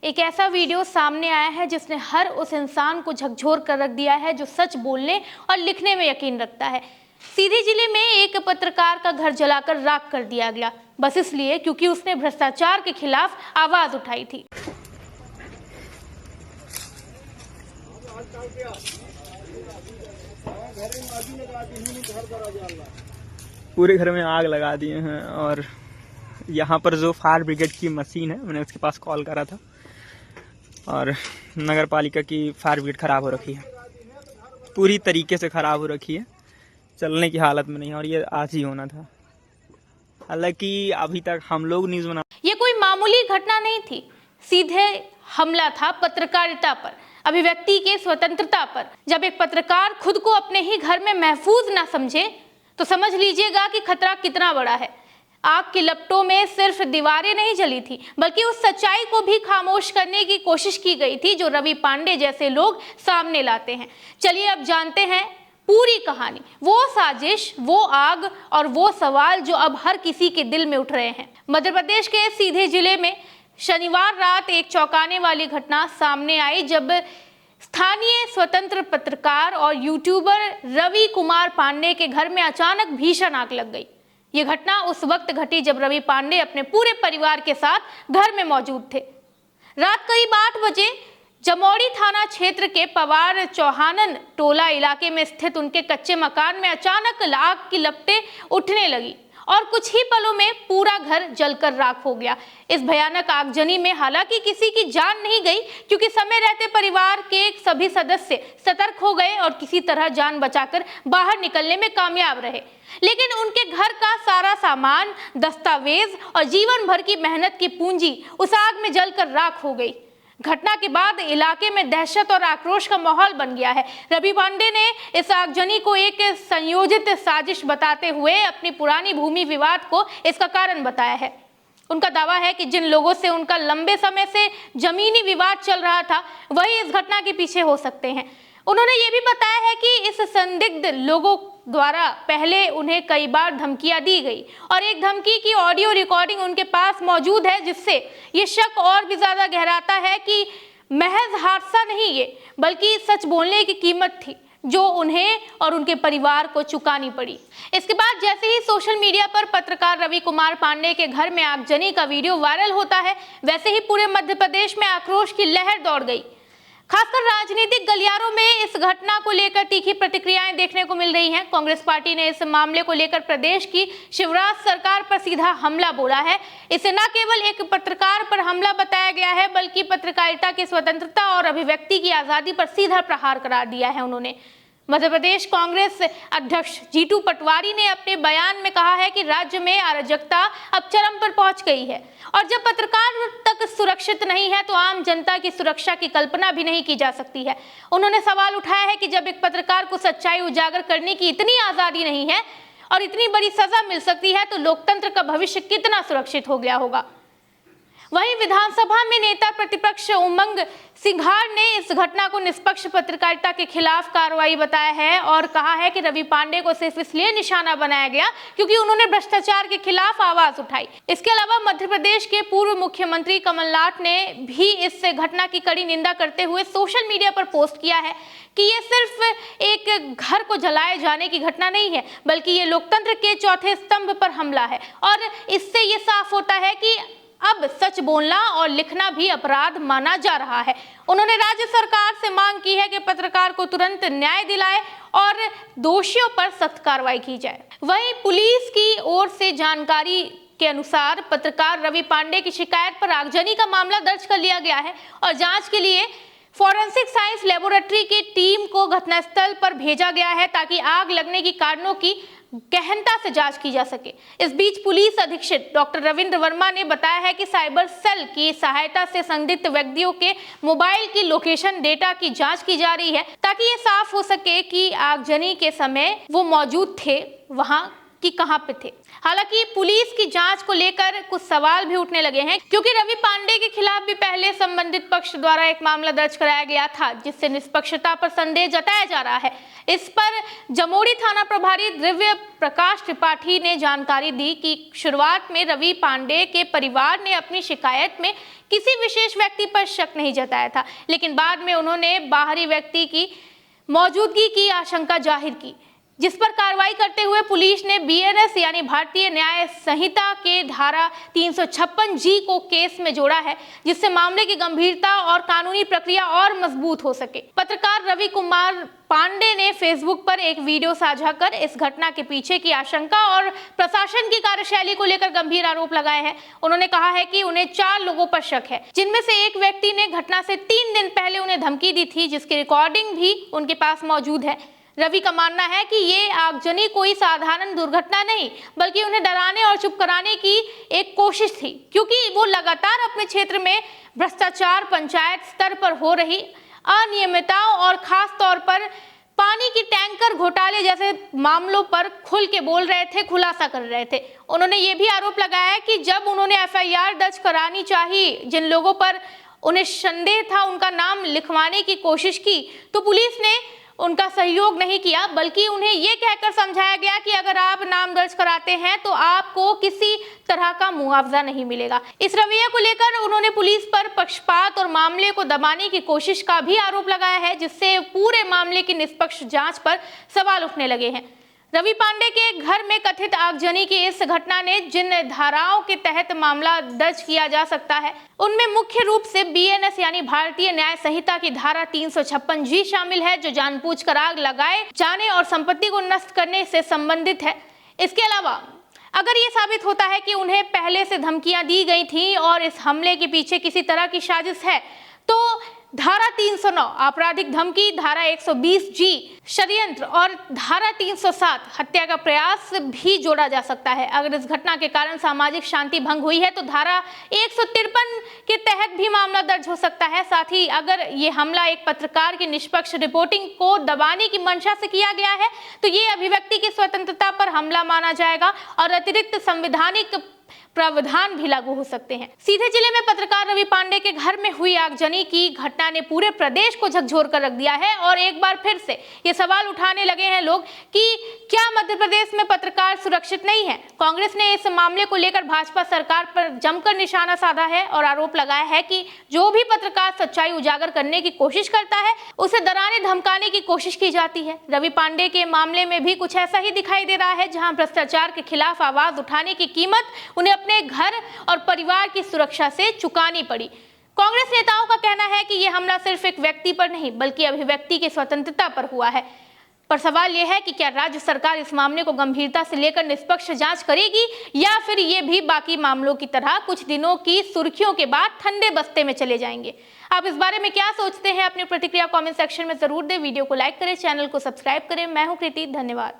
एक ऐसा वीडियो सामने आया है जिसने हर उस इंसान को झकझोर कर रख दिया है जो सच बोलने और लिखने में यकीन रखता है। सीधी जिले में एक पत्रकार का घर जलाकर राख कर दिया गया, बस इसलिए क्योंकि उसने भ्रष्टाचार के खिलाफ आवाज उठाई थी। पूरे घर में आग लगा दिए हैं और यहाँ पर जो फायर ब्रिगेड की मशीन है, मैंने उसके पास कॉल करा था और नगर पालिका की फायर ब्रिगेड खराब हो रखी है, पूरी तरीके से खराब हो रखी है, चलने की हालत में नहीं है और ये आज ही होना था। हालांकि अभी तक हम लोग न्यूज़ बना, ये कोई मामूली घटना नहीं थी, सीधे हमला था पत्रकारिता पर, अभिव्यक्ति के स्वतंत्रता पर। जब एक पत्रकार खुद को अपने ही घर में महफूज ना समझे तो समझ लीजिएगा कि खतरा कितना बड़ा है। आग की लपटों में सिर्फ दीवारें नहीं जली थी, बल्कि उस सच्चाई को भी खामोश करने की कोशिश की गई थी जो रवि पांडे जैसे लोग सामने लाते हैं। चलिए अब जानते हैं पूरी कहानी, वो साजिश, वो आग और वो सवाल जो अब हर किसी के दिल में उठ रहे हैं। मध्य प्रदेश के सीधे जिले में शनिवार रात एक चौंकाने वाली घटना सामने आई जब स्थानीय स्वतंत्र पत्रकार और यूट्यूबर रवि कुमार पांडे के घर में अचानक भीषण आग लग गई। ये घटना उस वक्त घटी जब रवि पांडे अपने पूरे परिवार के साथ घर में मौजूद थे। रात करीब 8 बजे जमोड़ी थाना क्षेत्र के पवार चौहानन टोला इलाके में स्थित उनके कच्चे मकान में अचानक आग की लपटें उठने लगी और कुछ ही पलों में पूरा घर जलकर राख हो गया। इस भयानक आगजनी में हालांकि किसी की जान नहीं गई, क्योंकि समय रहते परिवार के सभी सदस्य सतर्क हो गए और किसी तरह जान बचाकर बाहर निकलने में कामयाब रहे। लेकिन उनके घर का सारा सामान, दस्तावेज और जीवन भर की मेहनत की पूंजी उस आग में जलकर राख हो गई। घटना के बाद इलाके में दहशत और आक्रोश का माहौल बन गया है। रवि पांडे ने इस आगजनी को एक संयोजित साजिश बताते हुए अपनी पुरानी भूमि विवाद को इसका कारण बताया है। उनका दावा है कि जिन लोगों से उनका लंबे समय से जमीनी विवाद चल रहा था, वही इस घटना के पीछे हो सकते हैं। उन्होंने ये भी बताया है कि इस संदिग्ध लोगों द्वारा पहले उन्हें कई बार धमकियां दी गई और एक धमकी की ऑडियो रिकॉर्डिंग उनके पास मौजूद है, जिससे ये शक और भी ज्यादा गहराता है कि महज हादसा नहीं ये, बल्कि सच बोलने की कीमत थी जो उन्हें और उनके परिवार को चुकानी पड़ी। इसके बाद जैसे ही सोशल मीडिया पर पत्रकार रवि कुमार पांडे के घर में आगजनी का वीडियो वायरल होता है, वैसे ही पूरे मध्य प्रदेश में आक्रोश की लहर दौड़ गई। खासकर राजनीतिक गलियारों में इस घटना को लेकर तीखी प्रतिक्रियाएं देखने को मिल रही हैं। कांग्रेस पार्टी ने इस मामले को लेकर प्रदेश की शिवराज सरकार पर सीधा हमला बोला है। इसे न केवल एक पत्रकार पर हमला बताया गया है, बल्कि पत्रकारिता की स्वतंत्रता और अभिव्यक्ति की आजादी पर सीधा प्रहार करार दिया है उन्होंने। मध्य प्रदेश कांग्रेस अध्यक्ष जीतू पटवारी ने अपने बयान में कहा है कि राज्य में अराजकता अब चरम पर पहुंच गई है और जब पत्रकार तक सुरक्षित नहीं है तो आम जनता की सुरक्षा की कल्पना भी नहीं की जा सकती है। उन्होंने सवाल उठाया है कि जब एक पत्रकार को सच्चाई उजागर करने की इतनी आजादी नहीं है और इतनी बड़ी सजा मिल सकती है, तो लोकतंत्र का भविष्य कितना सुरक्षित हो गया होगा। वहीं विधानसभा में नेता प्रतिपक्ष उमंग सिंघार ने इस घटना को निष्पक्ष पत्रकारिता के खिलाफ कार्रवाई बताया है और कहा है कि रवि पांडे को सिर्फ इसलिए निशाना बनाया गया क्योंकि उन्होंने भ्रष्टाचार के खिलाफ आवाज उठाई। इसके अलावा मध्य प्रदेश के पूर्व मुख्यमंत्री कमलनाथ ने भी इस घटना की कड़ी निंदा करते हुए सोशल मीडिया पर पोस्ट किया है कि ये सिर्फ एक घर को जलाए जाने की घटना नहीं है, बल्कि ये लोकतंत्र के चौथे स्तंभ पर हमला है और इससे ये साफ होता है कि अब सच बोलना और लिखना भी अपराध माना जा रहा है। उन्होंने राज्य सरकार से मांग की है कि पत्रकार को तुरंत न्याय दिलाए और दोषियों पर सख्त कार्रवाई की जाए। वहीं पुलिस की ओर से जानकारी के अनुसार पत्रकार रवि पांडे की शिकायत पर आगजनी का मामला दर्ज कर लिया गया है और जांच के लिए फॉरेंसिक साइंस लेबोरेटरी की टीम को घटनास्थल पर भेजा गया है ताकि आग लगने की कारणों की गहनता से जांच की जा सके। इस बीच पुलिस अधीक्षक डॉक्टर रविंद्र वर्मा ने बताया है कि साइबर सेल की सहायता से संदिग्ध व्यक्तियों के मोबाइल की लोकेशन डेटा की जांच की जा रही है ताकि ये साफ हो सके कि आगजनी के समय वो मौजूद थे वहां कि कहां पे थे। हालांकि पुलिस की जांच को लेकर कुछ सवाल भी उठने लगे हैं, क्योंकि रवि पांडे के खिलाफ भी पहले संबंधित पक्ष द्वारा एक मामला दर्ज कराया गया था, जिससे निष्पक्षता पर संदेह जताया जा रहा है। इस पर जमोड़ी थाना प्रभारी दिव्य प्रकाश त्रिपाठी ने जानकारी दी कि शुरुआत में रवि पांडे के परिवार ने अपनी शिकायत में किसी विशेष व्यक्ति पर शक नहीं जताया था, लेकिन बाद में उन्होंने बाहरी व्यक्ति की मौजूदगी की आशंका जाहिर की, जिस पर कार्रवाई करते हुए पुलिस ने बीएनएस यानी भारतीय न्याय संहिता के धारा 356G को केस में जोड़ा है, जिससे मामले की गंभीरता और कानूनी प्रक्रिया और मजबूत हो सके। पत्रकार रवि कुमार पांडे ने फेसबुक पर एक वीडियो साझा कर इस घटना के पीछे की आशंका और प्रशासन की कार्यशैली को लेकर गंभीर आरोप लगाए हैं। उन्होंने कहा है कि उन्हें 4 लोगों पर शक है, जिनमें से एक व्यक्ति ने घटना से 3 दिन पहले उन्हें धमकी दी थी, जिसकी रिकॉर्डिंग भी उनके पास मौजूद है। रवि का मानना है कि ये आगजनी कोई साधारण दुर्घटना नहीं, बल्कि उन्हें डराने और चुप कराने की एक कोशिश थी, क्योंकि वो लगातार अपने क्षेत्र में भ्रष्टाचार, पंचायत स्तर पर हो रही अनियमितताओं और खास तौर पर पानी की टैंकर घोटाले जैसे मामलों पर खुल के बोल रहे थे, खुलासा कर रहे थे। उन्होंने ये भी आरोप लगाया कि जब उन्होंने एफआईआर दर्ज करानी चाहिए, जिन लोगों पर उन्हें संदेह था उनका नाम लिखवाने की कोशिश की, तो पुलिस ने उनका सहयोग नहीं किया, बल्कि उन्हें यह कहकर समझाया गया कि अगर आप नाम दर्ज कराते हैं तो आपको किसी तरह का मुआवजा नहीं मिलेगा। इस रवैये को लेकर उन्होंने पुलिस पर पक्षपात और मामले को दबाने की कोशिश का भी आरोप लगाया है, जिससे पूरे मामले की निष्पक्ष जांच पर सवाल उठने लगे हैं। रवि पांडे के घर में कथित आगजनी की इस घटना ने जिन धाराओं के तहत मामला दर्ज किया जा सकता है, उनमें मुख्य रूप से बीएनएस यानी भारतीय न्याय संहिता की धारा 356G शामिल है, जो जानबूझकर आग लगाए जाने और संपत्ति को नष्ट करने से संबंधित है। इसके अलावा अगर ये साबित होता है कि उन्हें पहले से धमकियां दी गई थी और इस हमले के पीछे किसी तरह की साजिश है, तो धारा 309 आपराधिक धमकी, धारा 120G षड्यंत्र और धारा 307 हत्या का प्रयास भी जोड़ा जा सकता है। अगर इस घटना के कारण सामाजिक शांति भंग हुई है तो धारा 153 के तहत भी मामला दर्ज हो सकता है। साथ ही अगर ये हमला एक पत्रकार की निष्पक्ष रिपोर्टिंग को दबाने की मंशा से किया गया है तो ये अभिव्यक्ति की स्वतंत्रता पर हमला माना जाएगा और अतिरिक्त संवैधानिक प्रावधान भी लागू हो सकते हैं। सीधे जिले में पत्रकार रवि पांडे के घर में हुई आगजनी की घटना ने पूरे प्रदेश को झकझोर कर रख दिया है और एक बार फिर से ये सवाल उठाने लगे हैं लोग कि क्या मध्य प्रदेश में पत्रकार सुरक्षित नहीं है। कांग्रेस ने इस मामले को लेकर भाजपा सरकार पर जमकर निशाना साधा है और आरोप लगाया है कि जो भी पत्रकार सच्चाई उजागर करने की कोशिश करता है उसे डराने धमकाने की कोशिश की जाती है। रवि पांडे के मामले में भी कुछ ऐसा ही दिखाई दे रहा है, जहां भ्रष्टाचार के खिलाफ आवाज उठाने की कीमत उन्हें अपने घर और परिवार की सुरक्षा से चुकानी पड़ी। कांग्रेस नेताओं का कहना है कि यह हमला सिर्फ एक व्यक्ति पर नहीं बल्कि अभिव्यक्ति की स्वतंत्रता पर हुआ है। पर सवाल यह है कि क्या राज्य सरकार इस मामले को गंभीरता से लेकर निष्पक्ष जांच करेगी या फिर ये भी बाकी मामलों की तरह कुछ दिनों की सुर्खियों के बाद ठंडे बस्ते में चले जाएंगे। आप इस बारे में क्या सोचते हैं? अपनी प्रतिक्रिया कमेंट सेक्शन में जरूर दें। वीडियो को लाइक करें, चैनल को सब्सक्राइब करें। मैं हूं कृति, धन्यवाद।